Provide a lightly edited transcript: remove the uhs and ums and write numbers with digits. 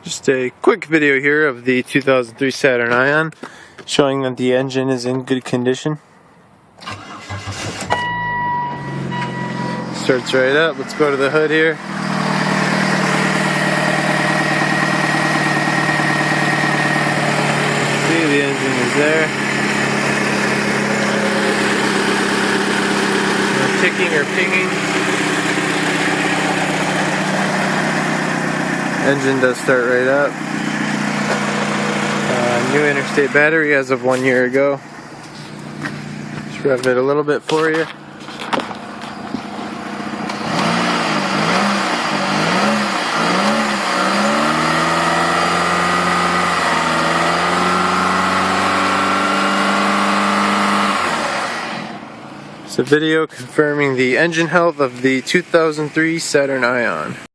Just a quick video here of the 2003 Saturn Ion, showing that the engine is in good condition. Starts right up. Let's go to the hood here. See, the engine is there. No ticking or pinging. Engine does start right up. New interstate battery as of 1 year ago. Just rev it a little bit for you. It's a video confirming the engine health of the 2003 Saturn Ion.